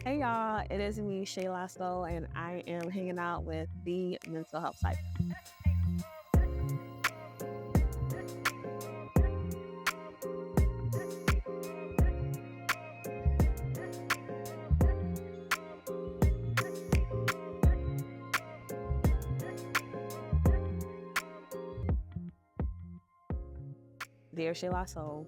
Hey y'all, it is me, ShaeLa Soul, and I am hanging out with the mental health Cypher. Dear ShaeLa Soul,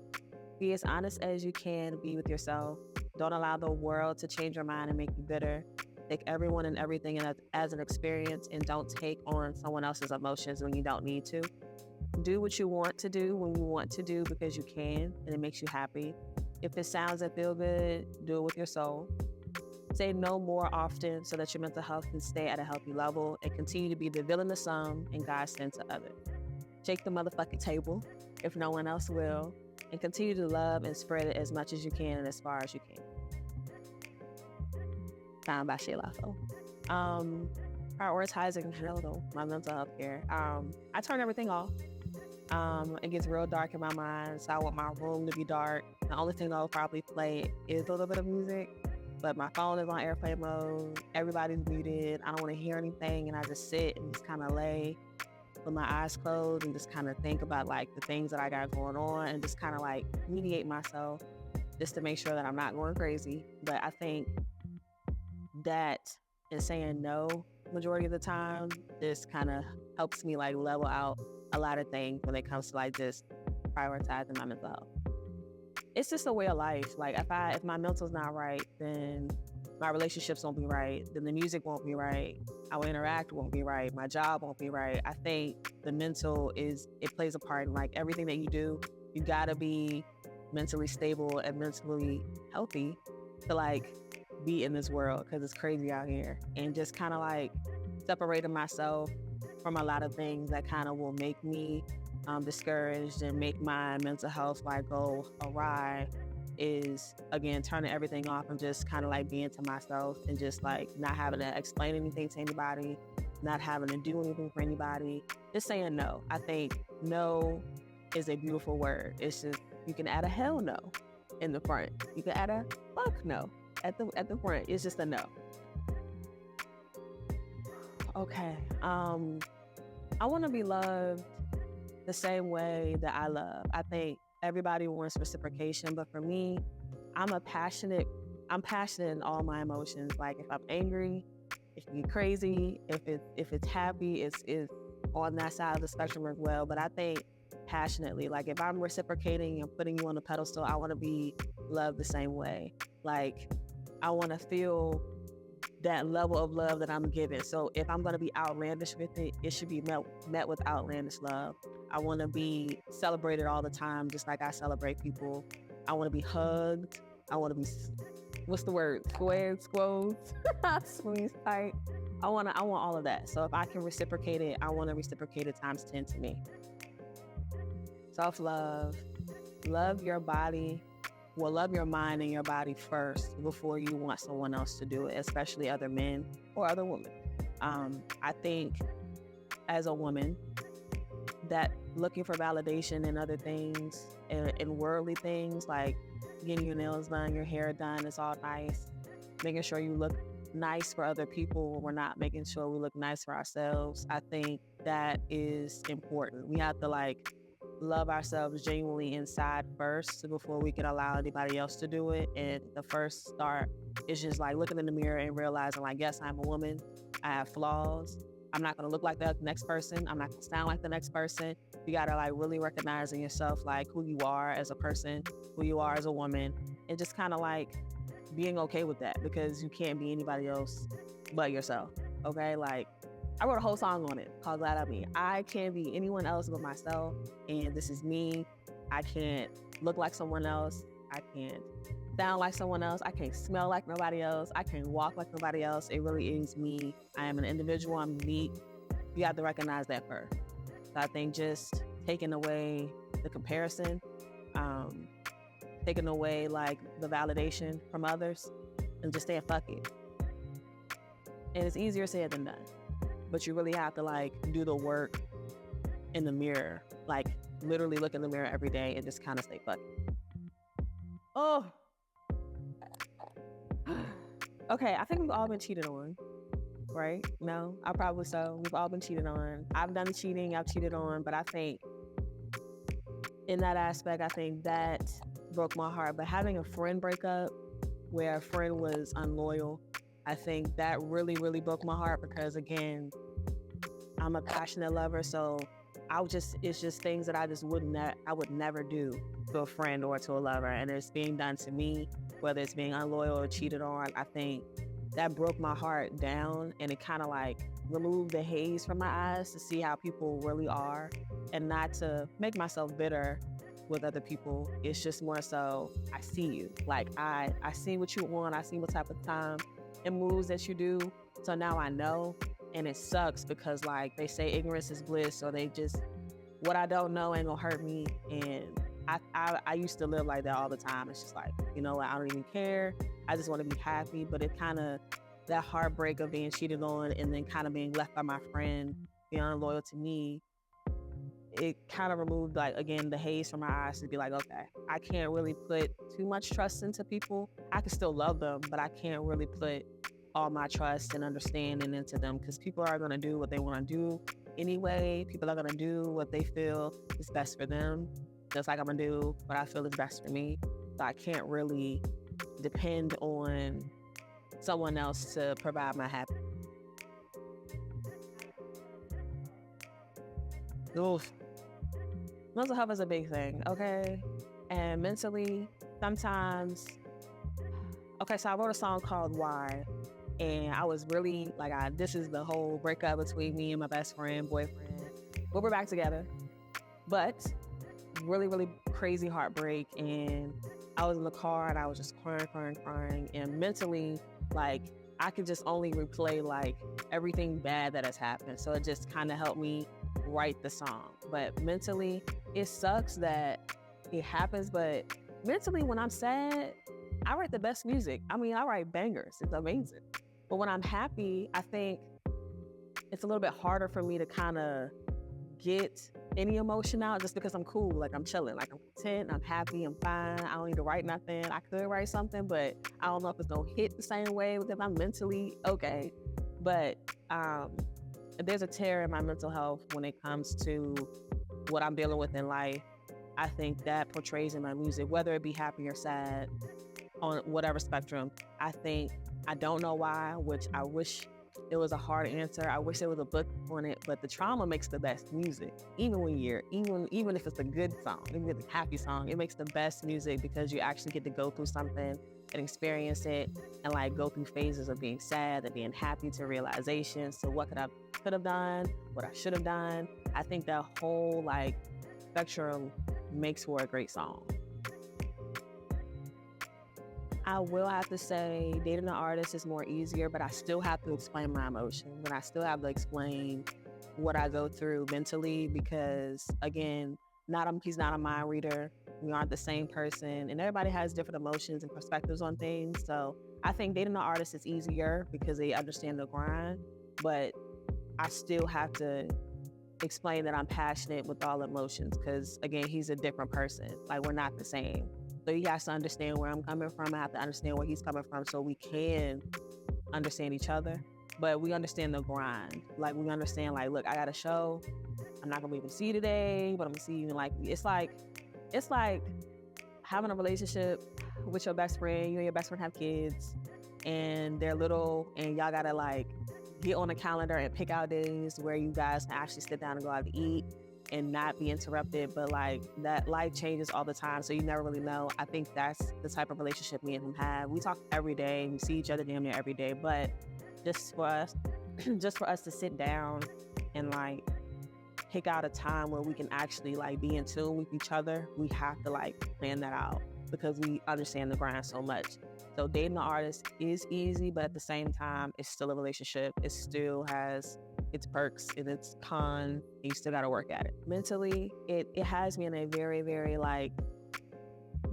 be as honest as you can be with yourself. Don't allow the world to change your mind and make you bitter. Take everyone and everything as an experience and don't take on someone else's emotions when you don't need to. Do what you want to do when you want to do because you can and it makes you happy. If it sounds and feel good, do it with your soul. Say no more often so that your mental health can stay at a healthy level and continue to be the villain to some and godsend to others. Shake the motherfucking table if no one else will, and continue to love and spread it as much as you can and as far as you can. Found by ShaeLa Soul. Prioritizing my mental health care. I turn everything off. It gets real dark in my mind, so I want my room to be dark. The only thing I'll probably play is a little bit of music, but my phone is on airplane mode. Everybody's muted. I don't want to hear anything, and I just sit and just kind of lay with my eyes closed and just kind of think about like the things that I got going on and just kind of like mediate myself just to make sure that I'm not going crazy. But I think that in saying no majority of the time, this kind of helps me like level out a lot of things when it comes to like just prioritizing my mental health. It's just a way of life. Like if my mental's not right, then my relationships won't be right. Then the music won't be right. Our interact won't be right. My job won't be right. I think the mental it plays a part in like everything that you do. You gotta be mentally stable and mentally healthy to like be in this world because it's crazy out here. And just kind of like separating myself from a lot of things that kind of will make me discouraged and make my mental health like go awry is again turning everything off and just kind of like being to myself and just like not having to explain anything to anybody, not having to do anything for anybody, just saying no. I think no is a beautiful word. It's just you can add a hell no in the front. You can add a fuck no at the front. It's just a no. Okay. I want to be loved the same way that I love. I think everybody wants reciprocation, but for me, I'm passionate in all my emotions. Like if I'm angry, if it's crazy, if it's happy, it's on that side of the spectrum as well. But I think passionately, like if I'm reciprocating and putting you on a pedestal, I want to be loved the same way. Like I want to feel that level of love that I'm given. So if I'm going to be outlandish with it, it should be met with outlandish love. I want to be celebrated all the time, just like I celebrate people. I want to be hugged. I want to be, what's the word? Squared, squeezed tight. I want all of that. So if I can reciprocate it, I want to reciprocate it times 10 to me. Self-love. Love your body. Well, love your mind and your body first before you want someone else to do it, especially other men or other women. I think as a woman that looking for validation in other things and worldly things like getting your nails done, your hair done, it's all nice. Making sure you look nice for other people when we're not making sure we look nice for ourselves. I think that is important. We have to like love ourselves genuinely inside first before we can allow anybody else to do it. And the first start is just like looking in the mirror and realizing like, yes, I'm a woman. I have flaws. I'm not going to look like the next person. I'm not going to sound like the next person. You got to like really recognize in yourself like who you are as a person, who you are as a woman, and just kind of like being okay with that because you can't be anybody else but yourself. Okay. Like I wrote a whole song on it called Glad I'm Me. I can't be anyone else but myself, and this is me. I can't look like someone else. I can't sound like someone else. I can't smell like nobody else. I can't walk like nobody else. It really is me. I am an individual. I'm unique. You have to recognize that first. So I think just taking away the comparison, taking away like the validation from others, and just saying fuck it. And it's easier said than done. But you really have to like do the work in the mirror, like literally look in the mirror every day and just kind of say, fuck it. Oh, Okay, I think we've all been cheated on, right? No, I probably so. We've all been cheated on. I've done the cheating, I've cheated on, but I think in that aspect, I think that broke my heart. But having a friend break up where a friend was unloyal, I think that really, really broke my heart because again, I'm a passionate lover, so it's just things that I just I would never do to a friend or to a lover, and it's being done to me, whether it's being unloyal or cheated on. I think that broke my heart down, and it kind of like removed the haze from my eyes to see how people really are, and not to make myself bitter with other people. It's just more so I see you, like I see what you want, I see what type of time and moves that you do, so now I know. And it sucks because like they say ignorance is bliss, so they just, what I don't know ain't gonna hurt me. And I used to live like that all the time. It's just like, you know what, I don't even care, I just want to be happy. But it kind of, that heartbreak of being cheated on and then kind of being left by my friend being unloyal to me, it kind of removed, like, again, the haze from my eyes to be like, okay, I can't really put too much trust into people. I can still love them, but I can't really put all my trust and understanding into them because people are going to do what they want to do anyway. People are going to do what they feel is best for them, just like I'm going to do what I feel is best for me. So I can't really depend on someone else to provide my happiness. Oof. Mental health is a big thing, okay? And mentally, sometimes, okay, so I wrote a song called Why, and I was really like, this is the whole breakup between me and my best friend, boyfriend. But we're back together. But really, really crazy heartbreak. And I was in the car and I was just crying. And mentally, like, I could just only replay like everything bad that has happened. So it just kind of helped me write the song. But mentally, it sucks that it happens. But mentally, when I'm sad, I write the best music. I mean, I write bangers. It's amazing. But when I'm happy, I think it's a little bit harder for me to kind of get any emotion out just because I'm cool. Like, I'm chilling. Like, I'm content. I'm happy. I'm fine. I don't need to write nothing. I could write something, but I don't know if it's going to hit the same way if I'm mentally okay. But there's a tear in my mental health when it comes to what I'm dealing with in life. I think that portrays in my music, whether it be happy or sad, on whatever spectrum. I think, I don't know why, which I wish it was a hard answer. I wish there was a book on it, but the trauma makes the best music. Even if it's a good song, even if it's a happy song, it makes the best music because you actually get to go through something and experience it and like go through phases of being sad and being happy to realization. So what could have done, what I should have done. I think that whole like spectrum makes for a great song. I will have to say dating an artist is more easier, but I still have to explain my emotions and I still have to explain what I go through mentally because, again, he's not a mind reader. We aren't the same person and everybody has different emotions and perspectives on things. So I think dating an artist is easier because they understand the grind, but I still have to explain that I'm passionate with all emotions because, again, he's a different person. Like, we're not the same. So he has to understand where I'm coming from. I have to understand where he's coming from so we can understand each other. But we understand the grind. Like, we understand, like, look, I got a show. I'm not going to be able to see you today, but I'm going to see you. Like, it's like having a relationship with your best friend. You and your best friend have kids, and they're little, and y'all got to, like, get on a calendar and pick out days where you guys can actually sit down and go out to eat and not be interrupted. But like, that life changes all the time, so you never really know. I think that's the type of relationship me and him have. We talk every day, we see each other damn near every day, but just for us to sit down and like pick out a time where we can actually like be in tune with each other, we have to like plan that out because we understand the grind so much. So dating an artist is easy, but at the same time, it's still a relationship. It still has its perks and its cons, and you still got to work at it. Mentally, it has me in a very, very like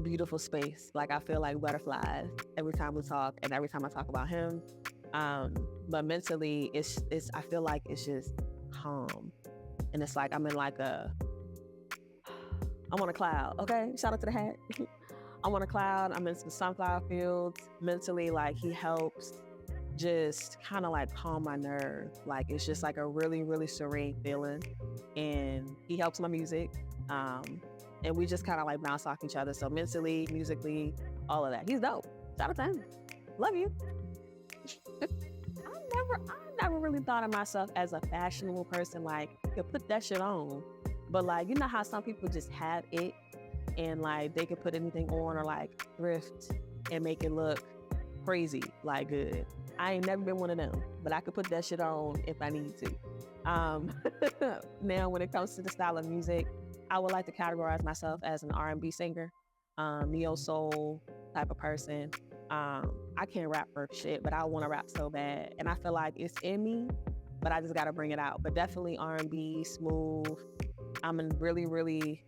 beautiful space. Like, I feel like butterflies every time we talk and every time I talk about him. But mentally, I feel like it's just calm. And it's like I'm on a cloud, okay? Shout out to the hat. I'm on a cloud. I'm in some sunflower fields. Mentally, like, he helps just kind of like calm my nerve. Like, it's just like a really, really serene feeling. And he helps my music. And we just kind of like bounce off each other. So mentally, musically, all of that. He's dope. Shout out to him. Love you. I never really thought of myself as a fashionable person. Like, you could put that shit on. But like, you know how some people just have it and like they could put anything on or like thrift and make it look crazy, like good. I ain't never been one of them, but I could put that shit on if I need to. Now, when it comes to the style of music, I would like to categorize myself as an R&B singer, neo soul type of person. I can't rap for shit, but I want to rap so bad, and I feel like it's in me, but I just got to bring it out. But definitely R&B, smooth. I'm really, really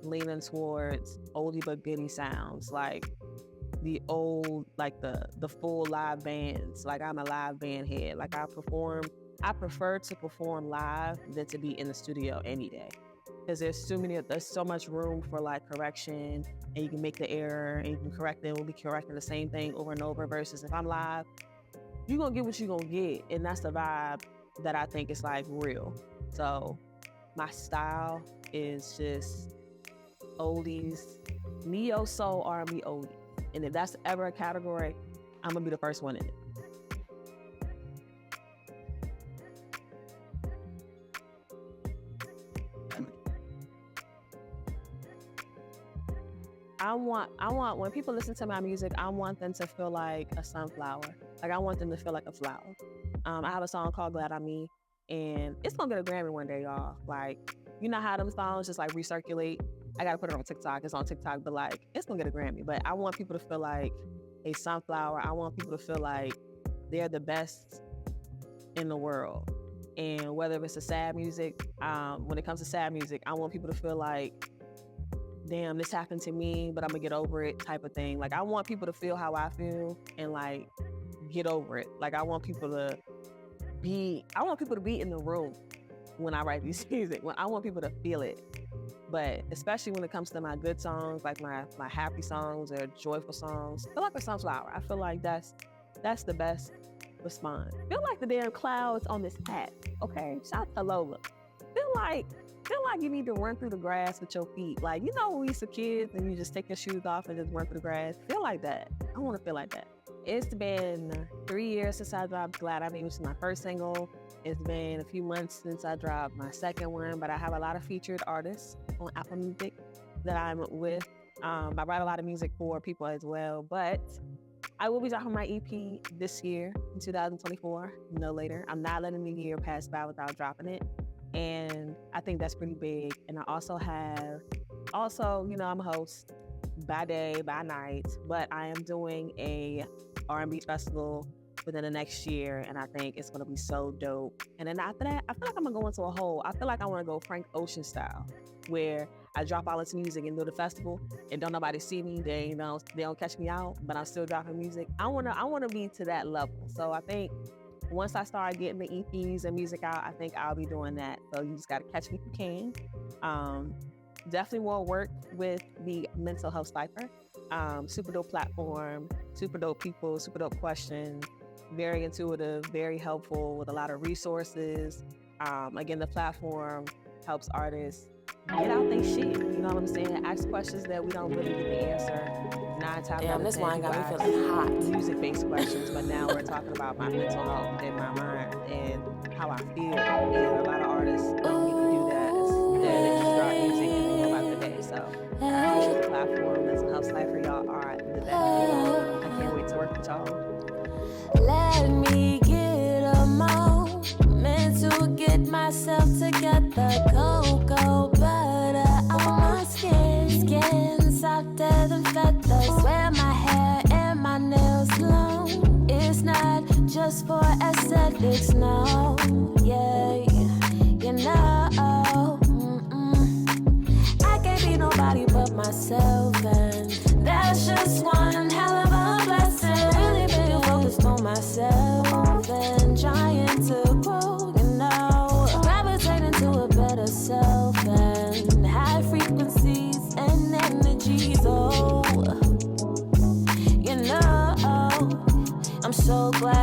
leaning towards oldie but goodie sounds, like the old, like the full live bands. Like, I'm a live band head. Like, I prefer to perform live than to be in the studio any day, because there's so much room for like correction, and you can make the error and you can correct it. We'll be correcting the same thing over and over, versus if I'm live, you're gonna get what you're gonna get, and that's the vibe that I think is like real. So my style is just oldies, neo soul, R&B oldies. And if that's ever a category, I'm gonna be the first one in it. I want when people listen to my music, I want them to feel like a sunflower. Like, I want them to feel like a flower. I have a song called Glad I'm Me, and it's gonna get a Grammy one day, y'all. Like, you know how them songs just like recirculate? I gotta put it on TikTok. It's on TikTok, but like, it's gonna get a Grammy. But I want people to feel like a sunflower. I want people to feel like they're the best in the world. And whether it's a sad music, when it comes to sad music, I want people to feel like, damn, this happened to me, but I'm gonna get over it type of thing. Like, I want people to feel how I feel and like get over it. Like, I want people to be in the room when I write these music. I want people to feel it. But especially when it comes to my good songs, like my happy songs or joyful songs, I feel like a sunflower. I feel like that's the best response. Feel like the damn clouds on this hat. Okay, shout out to Lola. Feel like you need to run through the grass with your feet. Like, you know, when we used to kids and you just take your shoes off and just run through the grass. Feel like that. I want to feel like that. It's been 3 years since I dropped Glad I'm Me, which is my first single. It's been a few months since I dropped my second one, but I have a lot of featured artists on Apple Music that I'm with. I write a lot of music for people as well, but I will be dropping my EP this year in 2024, no later. I'm not letting the year pass by without dropping it. And I think that's pretty big. And I also, you know, I'm a host by day, by night, but I am doing a R&B festival within the next year, and I think it's gonna be so dope. And then after that, I feel like I'm gonna go into a hole. I feel like I wanna go Frank Ocean style, where I drop all this music and do the festival, and don't nobody see me. They don't catch me out, but I'm still dropping music. I wanna be to that level. So I think once I start getting the EPs and music out, I think I'll be doing that. So you just gotta catch me if you can. Definitely will work with the mental health Cypher. Super dope platform, super dope people, super dope questions, very intuitive, very helpful with a lot of resources. Again, the platform helps artists get out their shit. You know what I'm saying? Ask questions that we don't really get the answer. 9 times out of 10, damn, this wine got me feeling hot. Music-based questions, but now we're talking about my mental health and my mind and how I feel. And a lot of artists don't get to do that. They just drop music and they go about the day. So I appreciate the platform. Mental health Cypher, y'all are the best. I can't wait to work with y'all. Let me get a moment to get myself together. Cocoa butter on my skin softer than feathers. Wear my hair and my nails long. It's not just for aesthetics, no. Yeah, you know. I can't be nobody but myself, and that's just one hell of a blessing. Really being focused on myself and trying to grow, you know. Gravitating to a better self and high frequencies and energies. Oh, so glad